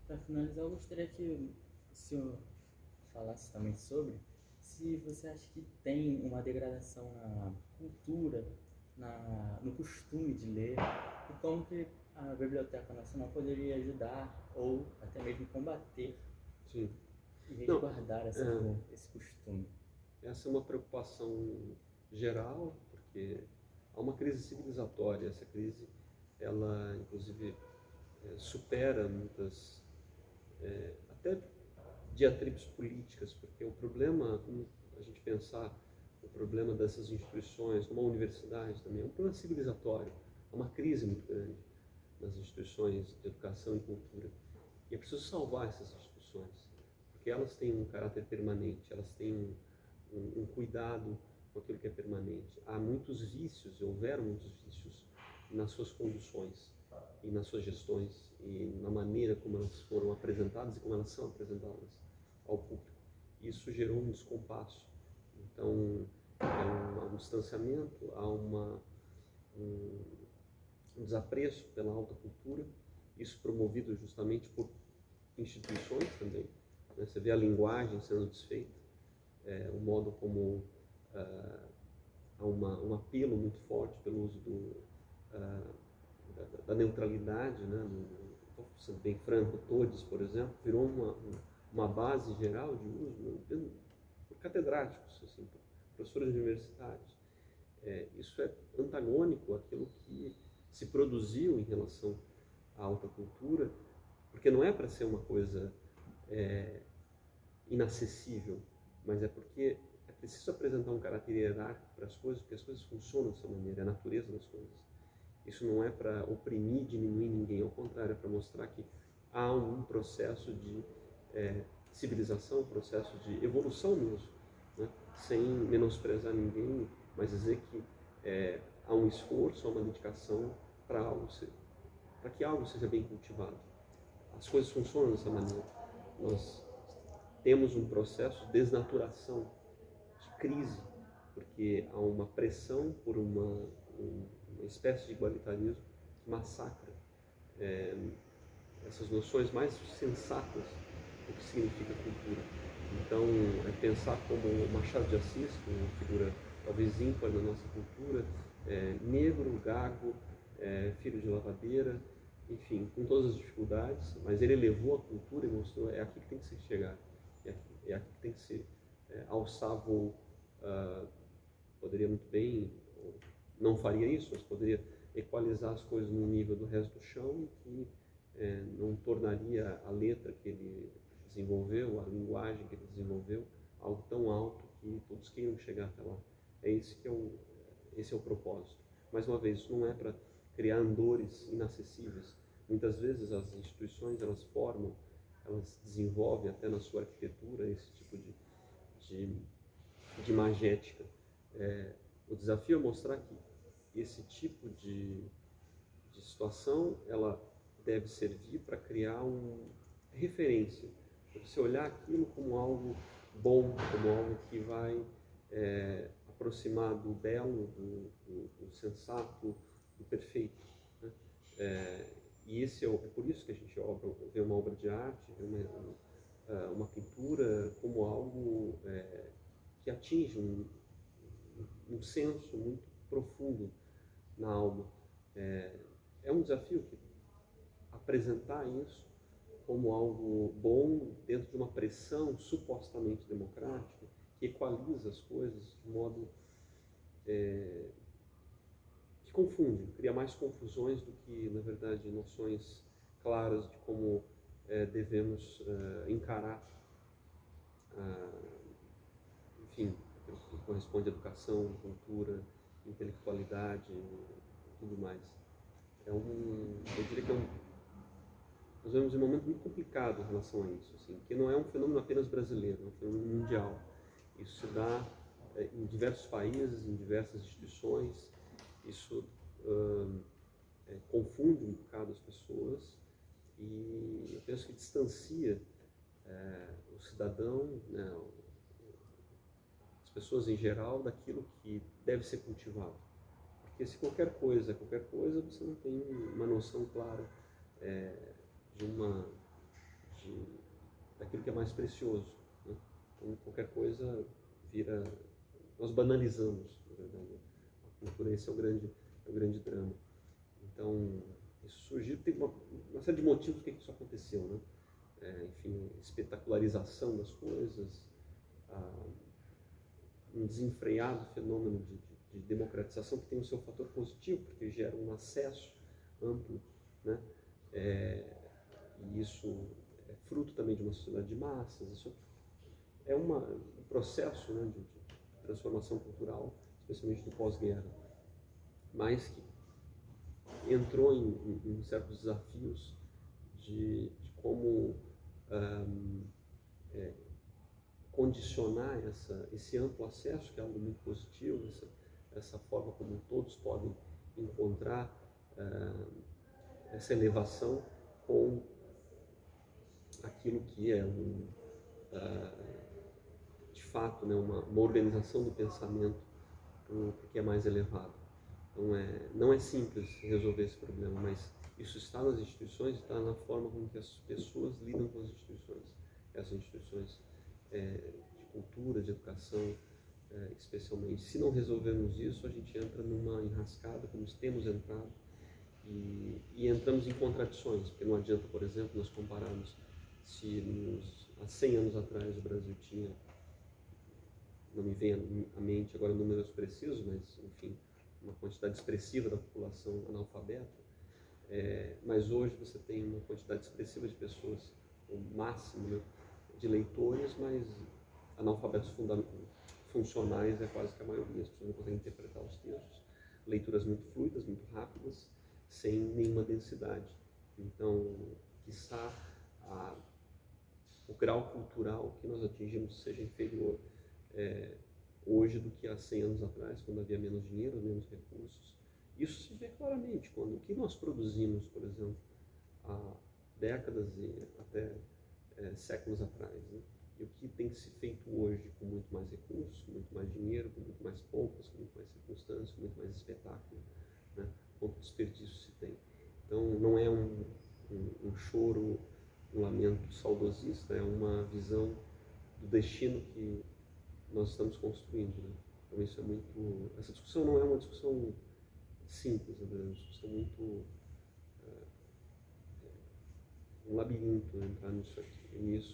para finalizar, eu gostaria que o senhor falasse também sobre se você acha que tem uma degradação na cultura, no costume de ler, e como que a Biblioteca Nacional poderia ajudar ou até mesmo combater Sim. e Não, resguardar esse costume. essa é uma preocupação geral, porque há uma crise civilizatória. Essa crise, ela inclusive supera muitas, até diatribes políticas, porque o problema, como a gente pensar o problema dessas instituições, como a universidade também, é um problema civilizatório, é uma crise muito grande nas instituições de educação e cultura. E é preciso salvar essas instituições, porque elas têm um caráter permanente, elas têm um cuidado com aquilo que é permanente. Há muitos vícios, houveram muitos vícios nas suas conduções e nas suas gestões e na maneira como elas foram apresentadas e como elas são apresentadas ao público. Isso gerou um descompasso. Então, há um distanciamento, há um desapreço pela alta cultura, isso promovido justamente por instituições também. Né? Você vê a linguagem sendo desfeita, o modo como há um apelo muito forte pelo uso da neutralidade, né? Sendo bem franco, todes, por exemplo, virou uma base geral de uso, né? Por catedráticos, assim, por professores universitários. Isso é antagônico àquilo que se produziu em relação à alta cultura, porque não é para ser uma coisa inacessível, mas é porque é preciso apresentar um caráter hierárquico para as coisas, porque as coisas funcionam dessa maneira, é a natureza das coisas. Isso não é para oprimir, diminuir ninguém, ao contrário, é para mostrar que há um processo de civilização, um processo de evolução mesmo, né? Sem menosprezar ninguém, mas dizer que há um esforço, há uma dedicação para que algo seja bem cultivado. As coisas funcionam dessa maneira. Nós temos um processo de desnaturação, de crise, porque há uma pressão por uma espécie de igualitarismo que massacra essas noções mais sensatas do que significa cultura. Então, pensar como Machado de Assis, que é uma figura talvez ímpar na nossa cultura, negro, gago, filho de lavadeira, enfim, com todas as dificuldades, mas ele elevou a cultura e mostrou, é aqui que tem que se chegar, é aqui que tem que se alçar voo. Poderia muito bem, não faria isso, mas poderia equalizar as coisas no nível do resto do chão, que não tornaria a letra que ele desenvolveu, a linguagem que ele desenvolveu, algo tão alto que todos queiram chegar até lá. Esse é o propósito. Mais uma vez, isso não é para criar andores inacessíveis. Muitas vezes as instituições, elas formam, elas desenvolvem até na sua arquitetura esse tipo de magética. O desafio é mostrar que esse tipo de situação, ela deve servir para criar uma referência, para você olhar aquilo como algo bom, como algo que vai aproximar do belo, do sensato, do perfeito. Né? E é por isso que a gente vê uma obra de arte, vê uma pintura como algo que atinge um senso muito profundo na alma. É um desafio que apresentar isso como algo bom dentro de uma pressão supostamente democrática que equaliza as coisas de modo que confunde, cria mais confusões do que, na verdade, noções claras de como devemos encarar, enfim, aquilo que corresponde à educação, cultura, intelectualidade e tudo mais. Eu diria que nós vivemos um momento muito complicado em relação a isso, assim, que não é um fenômeno apenas brasileiro, é um fenômeno mundial. Isso se dá em diversos países, em diversas instituições. Isso confunde um bocado as pessoas e eu penso que distancia o cidadão, né, as pessoas em geral, daquilo que deve ser cultivado. Porque se qualquer coisa, você não tem uma noção clara de daquilo que é mais precioso, né? Então, qualquer coisa vira... Nós banalizamos, na verdade. A cultura, esse é o grande drama. Então, isso surgiu, tem uma série de motivos por que isso aconteceu, né? Enfim, espetacularização das coisas, um desenfreado fenômeno de democratização que tem o seu fator positivo, porque gera um acesso amplo, né? E isso é fruto também de uma sociedade de massas, isso é um processo, né, de transformação cultural, especialmente do pós-guerra, mas que entrou em certos desafios de como condicionar esse amplo acesso, que é algo muito positivo, essa forma como todos podem encontrar essa elevação com aquilo que é de fato, né, uma organização do pensamento que é mais elevado. Então, não é simples resolver esse problema, mas isso está nas instituições, está na forma como que as pessoas lidam com as instituições. Essas instituições de cultura, de educação, especialmente. Se não resolvermos isso, a gente entra numa enrascada, como temos entrado, e entramos em contradições, porque não adianta, por exemplo, nós compararmos se há 100 anos atrás o Brasil tinha, não me vem à mente agora números precisos, mas, enfim, uma quantidade expressiva da população analfabeta, mas hoje você tem uma quantidade expressiva de pessoas, o máximo, né, de leitores, mas analfabetos funcionais é quase que a maioria. As pessoas não conseguem interpretar os textos, leituras muito fluidas, muito rápidas, sem nenhuma densidade. Então, quiçá o grau cultural que nós atingimos seja inferior hoje do que há 100 anos atrás, quando havia menos dinheiro, menos recursos. Isso se vê claramente quando o que nós produzimos, por exemplo, há décadas e até séculos atrás, né? E o que tem se feito hoje com muito mais recursos, com muito mais dinheiro, com muito mais poucas, com muito mais circunstâncias, com muito mais espetáculo, né? Quanto desperdício se tem. Então, não é um choro, um lamento saudosista, é uma visão do destino que nós estamos construindo, né? Então, isso é muito... Essa discussão não é uma discussão simples, é uma discussão muito... um labirinto, né, entrar nisso,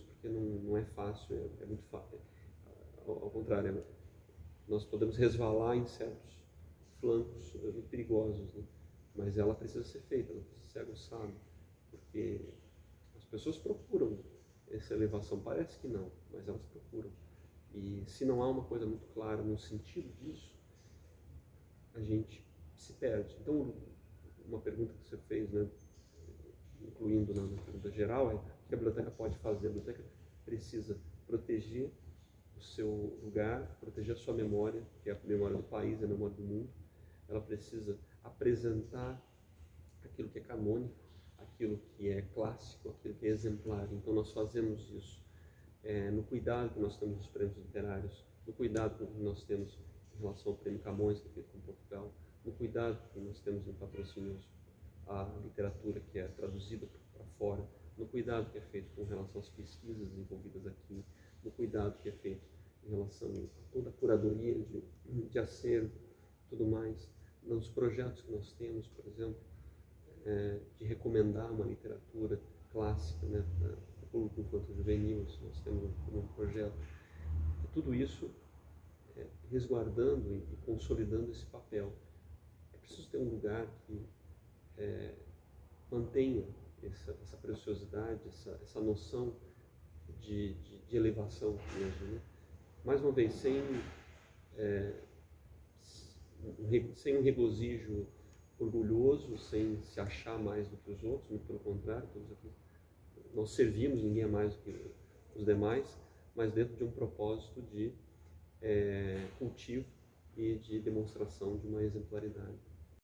porque não é fácil, é muito fácil. Ao contrário, nós podemos resvalar em certos flancos muito perigosos, né? Mas ela precisa ser feita, ela precisa ser aguçada, porque as pessoas procuram essa elevação, parece que não, mas elas procuram. E se não há uma coisa muito clara no sentido disso, a gente se perde. Então, uma pergunta que você fez, né, incluindo na pergunta geral, é o que a biblioteca pode fazer? A biblioteca precisa proteger o seu lugar, proteger a sua memória, que é a memória do país, a memória do mundo. Ela precisa apresentar aquilo que é canônico, aquilo que é clássico, aquilo que é exemplar. Então nós fazemos isso no cuidado que nós temos dos prêmios literários, no cuidado que nós temos em relação ao Prêmio Camões, que é feito com Portugal, no cuidado que nós temos em patrocínios à literatura que é traduzida para fora, no cuidado que é feito com relação às pesquisas desenvolvidas aqui, no cuidado que é feito em relação a toda a curadoria de acervo, tudo mais, nos projetos que nós temos, por exemplo, de recomendar uma literatura clássica, né, para o público infanto-juvenil, nós temos um projeto. E tudo isso resguardando e consolidando esse papel. É preciso ter um lugar que mantenha essa preciosidade, essa noção de elevação mesmo, né? Mais uma vez, sem um regozijo orgulhoso, sem se achar mais do que os outros, muito pelo contrário, todos aqui nós servimos, ninguém é mais do que os demais, mas dentro de um propósito de cultivo e de demonstração de uma exemplaridade.